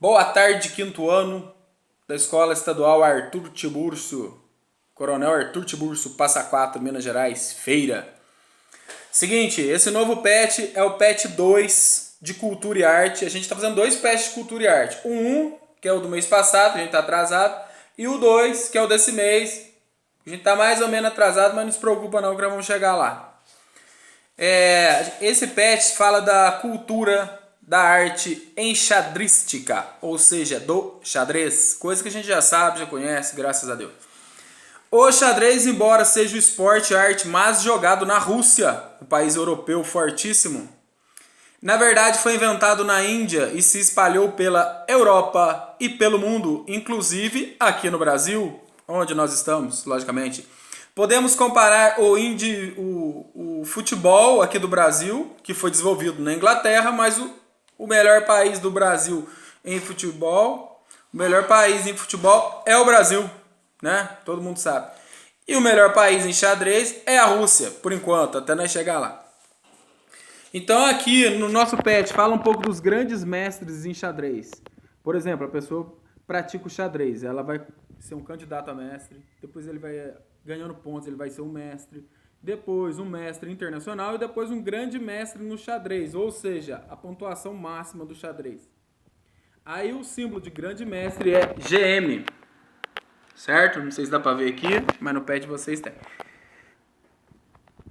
Boa tarde, quinto ano da Escola Estadual Arthur Tiburcio, Coronel Arthur Tiburcio, Passa Quatro, Minas Gerais, Feira. Seguinte, esse novo patch é o patch 2 de Cultura e Arte. A gente está fazendo dois patches de Cultura e Arte. O 1, que é o do mês passado, a gente está atrasado, e o 2, que é o desse mês. A gente está mais ou menos atrasado, mas não se preocupa não que nós vamos chegar lá. Esse patch fala da cultura da arte enxadrística, ou seja, do xadrez, coisa que a gente já sabe, já conhece, graças a Deus. O xadrez, embora seja o esporte e arte mais jogado na Rússia, um país europeu fortíssimo, na verdade foi inventado na Índia e se espalhou pela Europa e pelo mundo, inclusive aqui no Brasil, onde nós estamos, logicamente. Podemos comparar o futebol aqui do Brasil, que foi desenvolvido na Inglaterra, mas o melhor país do Brasil em futebol, o melhor país em futebol é o Brasil, né? Todo mundo sabe. E o melhor país em xadrez é a Rússia, por enquanto, até nós chegar lá. Então aqui no nosso patch fala um pouco dos grandes mestres em xadrez. Por exemplo, a pessoa pratica o xadrez, ela vai ser um candidato a mestre, depois ele vai ganhando pontos, ele vai ser um mestre, depois um mestre internacional e depois um grande mestre no xadrez, ou seja, a pontuação máxima do xadrez. Aí o símbolo de grande mestre é GM, certo? Não sei se dá pra ver aqui, mas no patch vocês têm.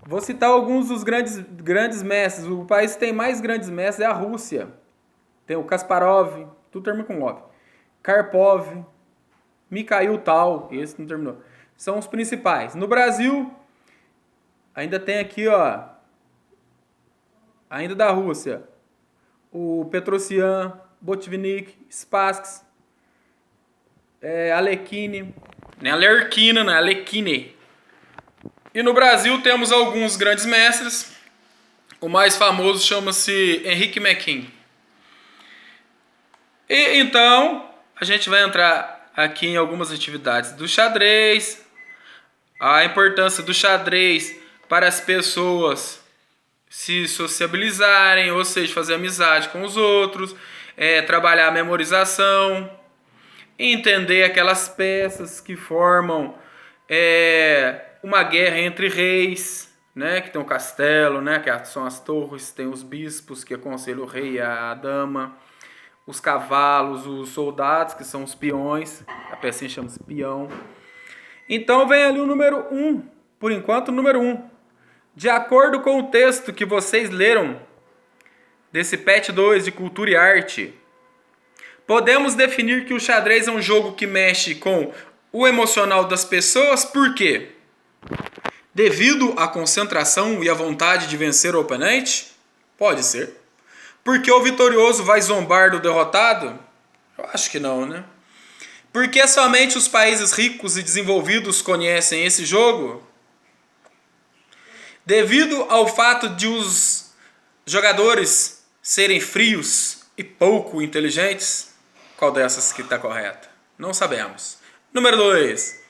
Vou citar alguns dos grandes mestres. O país que tem mais grandes mestres é a Rússia. Tem o Kasparov, tudo termina com Ov. Karpov, Mikhail Tal, esse não terminou. São os principais. No Brasil, ainda tem aqui, ó, ainda da Rússia, o Petrosian, Botvinnik, Spassky, Alekhine, não é Alerquina, não é Alekhine. E no Brasil temos alguns grandes mestres. O mais famoso chama-se Henrique Mequin. E então, a gente vai entrar aqui em algumas atividades do xadrez, a importância do xadrez para as pessoas se sociabilizarem, ou seja, fazer amizade com os outros, trabalhar a memorização, entender aquelas peças que formam uma guerra entre reis, né, que tem o castelo, né, que são as torres, tem os bispos que aconselham o rei e a dama, os cavalos, os soldados, que são os peões, a pecinha chama-se peão. Então vem ali o número 1, por enquanto o número 1. De acordo com o texto que vocês leram desse patch 2 de Cultura e Arte, podemos definir que o xadrez é um jogo que mexe com o emocional das pessoas, por quê? Devido à concentração e à vontade de vencer o oponente? Pode ser. Porque o vitorioso vai zombar do derrotado? Eu acho que não, né? Porque somente os países ricos e desenvolvidos conhecem esse jogo? Devido ao fato de os jogadores serem frios e pouco inteligentes? Qual dessas que está correta? Não sabemos. Número 2.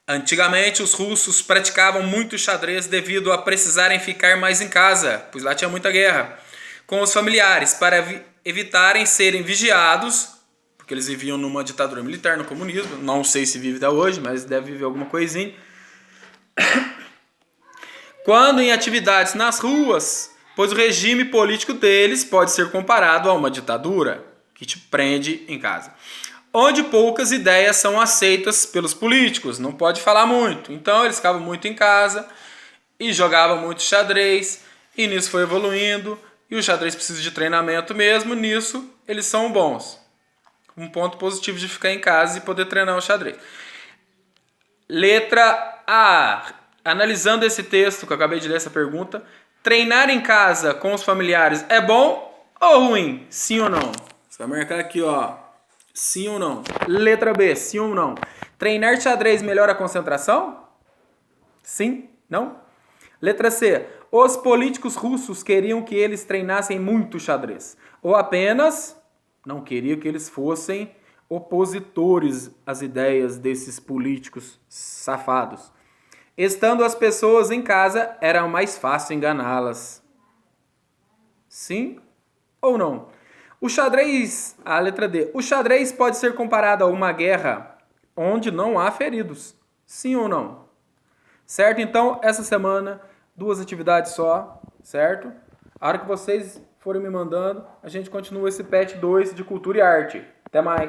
Antigamente os russos praticavam muito xadrez devido a precisarem ficar mais em casa, pois lá tinha muita guerra, com os familiares, para evitarem serem vigiados, porque eles viviam numa ditadura militar, no comunismo, não sei se vive até hoje, mas deve viver alguma coisinha. Quando em atividades nas ruas, pois o regime político deles pode ser comparado a uma ditadura, que te prende em casa, onde poucas ideias são aceitas pelos políticos, não pode falar muito. Então eles ficavam muito em casa e jogavam muito xadrez, e nisso foi evoluindo, e o xadrez precisa de treinamento mesmo, nisso eles são bons. Um ponto positivo de ficar em casa e poder treinar o xadrez. Letra A. Analisando esse texto que eu acabei de ler, essa pergunta, treinar em casa com os familiares é bom ou ruim? Sim ou não? Você vai marcar aqui, ó. Sim ou não? Letra B, sim ou não? Treinar xadrez melhora a concentração? Sim? Não? Letra C. Os políticos russos queriam que eles treinassem muito xadrez. Ou apenas não queriam que eles fossem opositores às ideias desses políticos safados. Estando as pessoas em casa, era mais fácil enganá-las. Sim ou não? O xadrez, a letra D. O xadrez pode ser comparado a uma guerra onde não há feridos. Sim ou não? Certo? Então, essa semana, 2 atividades só, certo? A hora que vocês forem me mandando, a gente continua esse PET 2 de Cultura e Arte. Até mais!